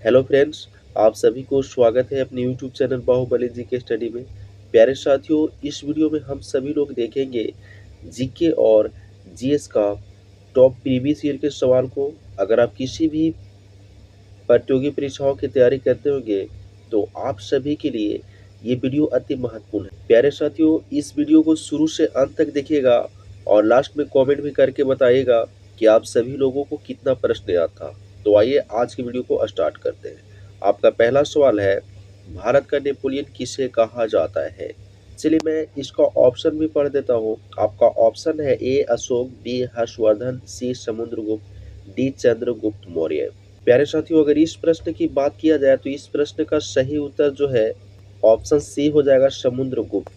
Hello friends, आप सभी को स्वागत है अपने YouTube channel Bahubali GK study में। प्यारे साथियों, इस वीडियो में हम सभी लोग देखेंगे जीके और जीएस का टॉप प्रीवियस ईयर के सवाल को। अगर आप किसी भी प्रतियोगी परीक्षाओं की तैयारी करते होंगे तो आप सभी के लिए ये वीडियो अति महत्वपूर्ण है। प्यारे साथियों, इस वीडियो को शुरू से अंत तक देखिएगा और लास्ट में कमेंट भी करके बताइएगा कि आप सभी लोगों को कितना प्रश्न याद था। तो आइए आज की वीडियो को स्टार्ट करते हैं। आपका पहला सवाल है, भारत का नेपोलियन किसे कहा जाता है? चलिए मैं इसका ऑप्शन भी पढ़ देता हूँ। आपका ऑप्शन है ए अशोक, बी हर्षवर्धन, सी समुद्रगुप्त, डी चंद्रगुप्त मौर्य। प्यारे साथियों, अगर इस प्रश्न की बात किया जाए तो इस प्रश्न का सही उत्तर जो है ऑप्शन सी हो जाएगा, समुद्रगुप्त।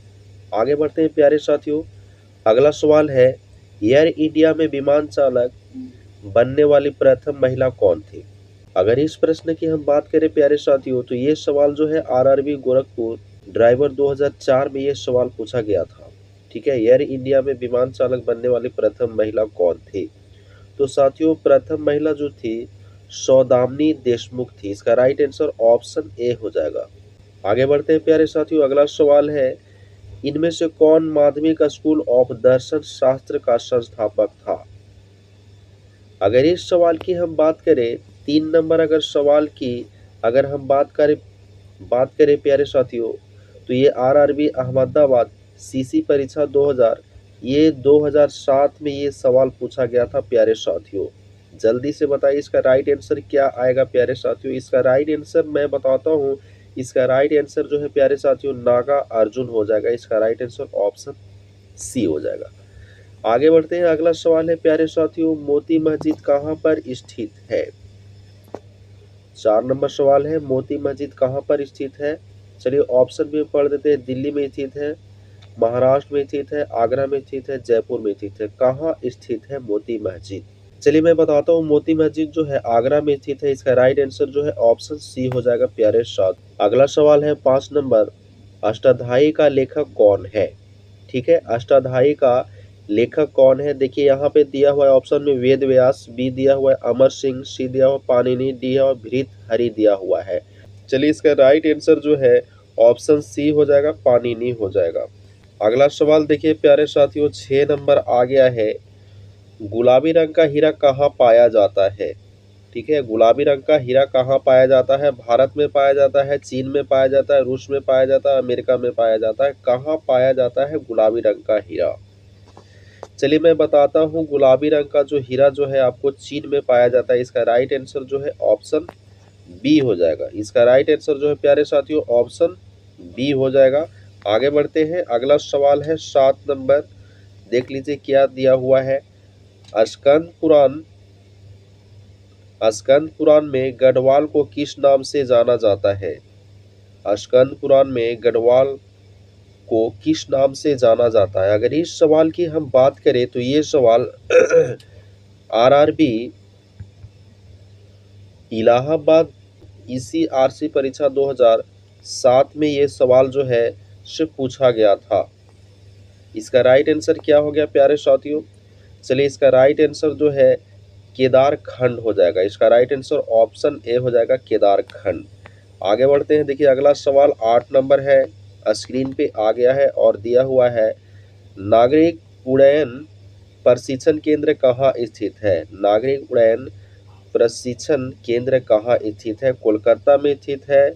आगे बढ़ते हैं प्यारे साथियों। अगला सवाल है, एयर इंडिया में विमान चालक बनने वाली प्रथम महिला कौन थी? अगर इस प्रश्न की हम बात करें प्यारे साथियों तो ये सवाल जो है आरआरबी गोरखपुर ड्राइवर 2004 में ये सवाल पूछा गया था। ठीक है, एयर इंडिया में विमान चालक बनने वाली प्रथम महिला कौन थी? तो साथियों, प्रथम महिला जो थी सौदामिनी देशमुख थी। इसका राइट आंसर ऑप्शन ए हो जाएगा। आगे बढ़ते हैं प्यारे साथियों। अगला सवाल है, इनमें से कौन माध्यमिक स्कूल ऑफ दर्शन शास्त्र का संस्थापक था? अगर इस सवाल की हम बात करें 3 नंबर अगर सवाल की अगर हम बात करें प्यारे साथियों तो ये आरआरबी अहमदाबाद सीसी परीक्षा 2000 ये 2007 में ये सवाल पूछा गया था प्यारे साथियों। जल्दी से बताइए इसका राइट आंसर क्या आएगा प्यारे साथियों। इसका राइट आंसर मैं बताता हूँ। इसका राइट आंसर जो है प्यारे साथियों नागा अर्जुन हो जाएगा। इसका राइट आंसर ऑप्शन सी हो जाएगा। आगे बढ़ते हैं। अगला सवाल है प्यारे साथियों, मोती मस्जिद कहाँ पर स्थित है? 4 नंबर सवाल है, मोती मस्जिद कहाँ पर स्थित है? चलिए ऑप्शन भी पढ़ देते हैं। दिल्ली में स्थित है, महाराष्ट्र में स्थित है, आगरा में स्थित है, जयपुर में स्थित है। कहाँ स्थित है मोती मस्जिद? चलिए मैं बताता हूँ। मोती मस्जिद जो है आगरा में स्थित है। इसका राइट आंसर जो है ऑप्शन सी हो जाएगा प्यारे साथ। अगला सवाल है 5 नंबर, अष्टाध्यायी का लेखक कौन है? ठीक है, अष्टाध्यायी का लेखक कौन है? देखिए यहाँ पे दिया हुआ है ऑप्शन में वेद व्यास, बी दिया हुआ है अमर सिंह, सी दिया हुआ पाणिनि, डी है भृतहरि दिया हुआ है। चलिए इसका राइट आंसर जो है ऑप्शन सी हो जाएगा, पाणिनि हो जाएगा। अगला सवाल देखिए प्यारे साथियों, 6 नंबर आ गया है, गुलाबी रंग का हीरा कहाँ पाया जाता है? ठीक है, गुलाबी रंग का हीरा कहाँ पाया जाता है? भारत में पाया जाता है, चीन में पाया जाता है, रूस में पाया जाता है, अमेरिका में पाया जाता है। कहाँ पाया जाता है गुलाबी रंग का हीरा? चलिए मैं बताता हूँ। गुलाबी रंग का जो हीरा जो है आपको चीन में पाया जाता है। इसका राइट आंसर जो है ऑप्शन बी हो जाएगा। इसका राइट आंसर जो है प्यारे साथियों ऑप्शन बी हो जाएगा। आगे बढ़ते हैं। अगला सवाल है 7 नंबर, देख लीजिए क्या दिया हुआ है। स्कंद पुराण में गढ़वाल को किस नाम से जाना जाता है? स्कंद पुराण में गढ़वाल को किस नाम से जाना जाता है? अगर इस सवाल की हम बात करें तो ये सवाल आरआरबी इलाहाबाद ईसीआरसी परीक्षा 2007 में ये सवाल जो है से पूछा गया था। इसका राइट आंसर क्या हो गया प्यारे साथियों? चलिए इसका राइट आंसर जो है केदारखंड हो जाएगा। इसका राइट आंसर ऑप्शन ए हो जाएगा, केदारखंड। आगे बढ़ते हैं। देखिए अगला सवाल 8 नंबर है, स्क्रीन पे आ गया है और दिया हुआ है, नागरिक उड्डयन प्रशिक्षण केंद्र कहाँ स्थित है? नागरिक उड्डयन प्रशिक्षण केंद्र कहाँ स्थित है? कोलकाता में स्थित है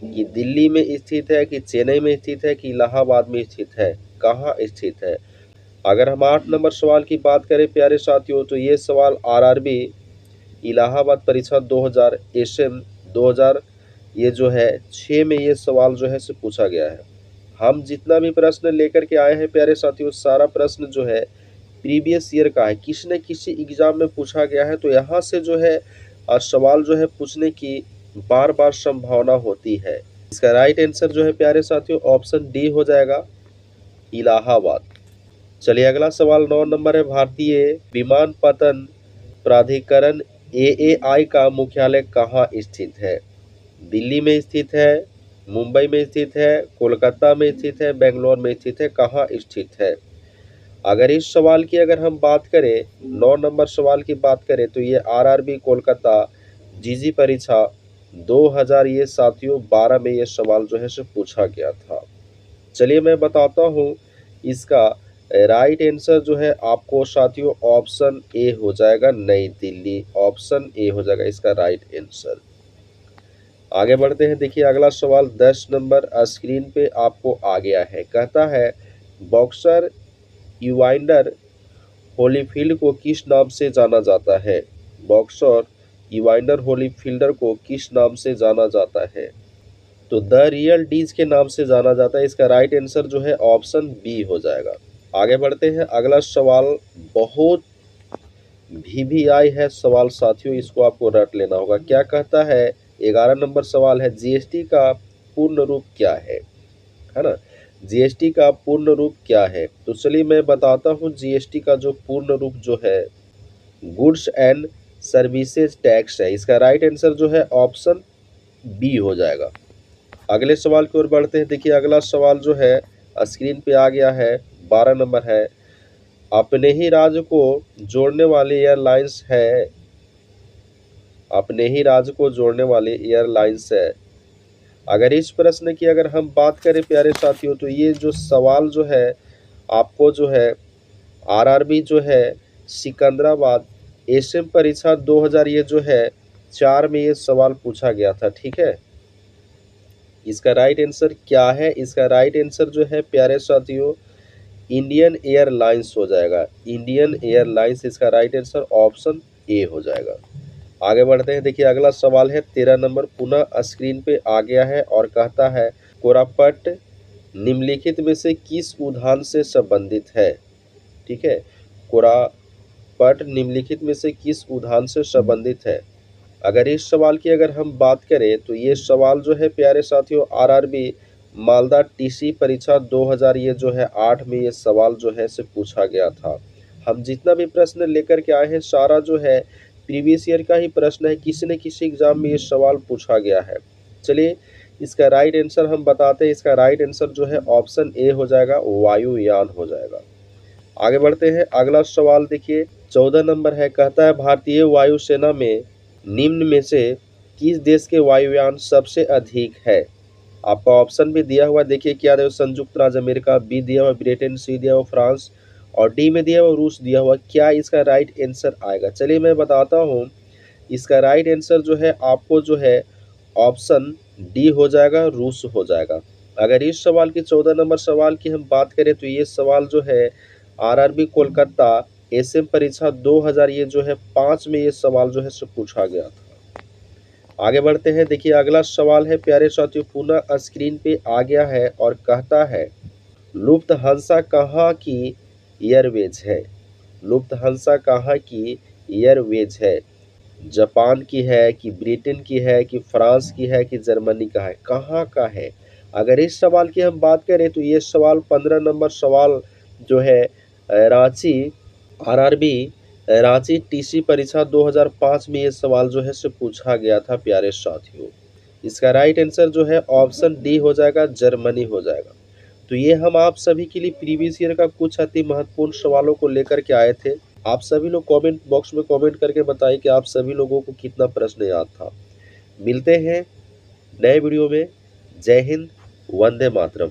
कि दिल्ली में स्थित है कि चेन्नई में स्थित है कि इलाहाबाद में स्थित है? कहाँ स्थित है? अगर हम 8 नंबर सवाल की बात करें प्यारे साथियों तो ये सवाल आरआरबी इलाहाबाद परीक्षा 2000 एसएम 2000 ये जो है 6 में ये सवाल जो है से पूछा गया है। हम जितना भी प्रश्न लेकर के आए हैं प्यारे साथियों, सारा प्रश्न जो है प्रीवियस ईयर का है, किसी न किसी एग्जाम में पूछा गया है। तो यहाँ से जो है सवाल जो है पूछने की बार बार संभावना होती है। इसका राइट आंसर जो है प्यारे साथियों ऑप्शन डी हो जाएगा, इलाहाबाद। चलिए अगला सवाल 9 नंबर है, भारतीय विमानपत्तन प्राधिकरण एएआई का मुख्यालय कहाँ स्थित है? दिल्ली में स्थित है, मुंबई में स्थित है, कोलकाता में स्थित है, बेंगलोर में स्थित है। कहाँ स्थित है? अगर इस सवाल की अगर हम बात करें 9 नंबर सवाल की बात करें तो ये आरआरबी कोलकाता जीजी परीक्षा 2000 ये साथियों 12 में ये सवाल जो है से पूछा गया था। चलिए मैं बताता हूँ इसका राइट आंसर जो है आपको साथियों ऑप्शन ए हो जाएगा, नई दिल्ली। ऑप्शन ए हो जाएगा इसका राइट आंसर। आगे बढ़ते हैं। देखिए अगला सवाल 10 नंबर स्क्रीन पे आपको आ गया है। कहता है बॉक्सर इवांडर होलीफील्ड को किस नाम से जाना जाता है? बॉक्सर इवांडर होलीफील्डर को किस नाम से जाना जाता है? तो द रियल डीज के नाम से जाना जाता है। इसका राइट आंसर जो है ऑप्शन बी हो जाएगा। आगे बढ़ते हैं। अगला सवाल बहुत वीवीआई है सवाल साथियों, इसको आपको रट लेना होगा। क्या कहता है? 11 नंबर सवाल है, जीएसटी का पूर्ण रूप क्या है ना? जीएसटी का पूर्ण रूप क्या है? तो चलिए मैं बताता हूँ जीएसटी का जो पूर्ण रूप जो है गुड्स एंड सर्विसेज टैक्स है। इसका राइट आंसर जो है ऑप्शन बी हो जाएगा। अगले सवाल की ओर बढ़ते हैं। देखिए अगला सवाल जो है स्क्रीन पे आ गया है, 12 नंबर है। अपने ही राज्य को जोड़ने वाली एयरलाइंस है, अपने ही राज्य को जोड़ने वाली एयरलाइंस है। अगर इस प्रश्न की अगर हम बात करें प्यारे साथियों, तो ये जो सवाल जो है आपको जो है आरआरबी जो है सिकंदराबाद एसएम परीक्षा 2000 ये जो है 4 में ये सवाल पूछा गया था। ठीक है, इसका राइट आंसर क्या है? इसका राइट आंसर जो है प्यारे साथियों इंडियन एयरलाइंस हो जाएगा। इंडियन एयरलाइंस इसका राइट आंसर ऑप्शन ए हो जाएगा। आगे बढ़ते हैं। देखिए अगला सवाल है 13 नंबर, पुनः स्क्रीन पे आ गया है और कहता है कोरापट निम्नलिखित में से किस उद्यान से संबंधित है? ठीक है, कोरापट निम्नलिखित में से किस उद्यान से संबंधित है? अगर इस सवाल की अगर हम बात करें तो ये सवाल जो है प्यारे साथियों आरआरबी मालदा टीसी परीक्षा 2000 ये जो है 8 में ये सवाल जो है से पूछा गया था। हम जितना भी प्रश्न लेकर के आए हैं सारा जो है प्रीवियस ईयर का ही प्रश्न है, किसी न किसी एग्जाम में ये सवाल पूछा गया है। चलिए इसका राइट आंसर हम बताते हैं। इसका राइट आंसर जो है ऑप्शन ए हो जाएगा, वायुयान हो जाएगा। आगे बढ़ते हैं। अगला सवाल देखिए 14 नंबर है। कहता है भारतीय वायुसेना में निम्न में से किस देश के वायुयान सबसे अधिक है? आपका ऑप्शन भी दिया हुआ, देखिए क्या दिया, संयुक्त राज्य अमेरिका, बी दिया हुआ ब्रिटेन, सी दिया हुआ फ्रांस और डी में दिया हुआ रूस दिया हुआ। क्या इसका राइट आंसर आएगा? चलिए मैं बताता हूँ। इसका राइट आंसर जो है आपको जो है ऑप्शन डी हो जाएगा, रूस हो जाएगा। अगर इस सवाल की 14 नंबर सवाल की हम बात करें तो ये सवाल जो है आरआरबी कोलकाता एसएम परीक्षा 2000 ये जो है 5 में ये सवाल जो है से पूछा गया था। आगे बढ़ते हैं। देखिए अगला सवाल है प्यारे साथियों, पुनः स्क्रीन पे आ गया है और कहता है लुफ्थहांसा कहाँ की एयरवेज है? लुफ्थहांसा कहाँ की एयरवेज है? जापान की है कि ब्रिटेन की है कि फ्रांस की है कि जर्मनी का है? कहाँ का है? अगर इस सवाल की हम बात करें तो ये सवाल 15 नंबर सवाल जो है रांची आरआरबी रांची टीसी परीक्षा 2005 में ये सवाल जो है से पूछा गया था प्यारे साथियों। इसका राइट आंसर जो है ऑप्शन डी हो जाएगा, जर्मनी हो जाएगा। तो ये हम आप सभी के लिए प्रीवियस ईयर का कुछ अति महत्वपूर्ण सवालों को लेकर के आए थे। आप सभी लोग कमेंट बॉक्स में कमेंट करके बताइए कि आप सभी लोगों को कितना प्रश्न याद था। मिलते हैं नए वीडियो में। जय हिंद, वंदे मातरम।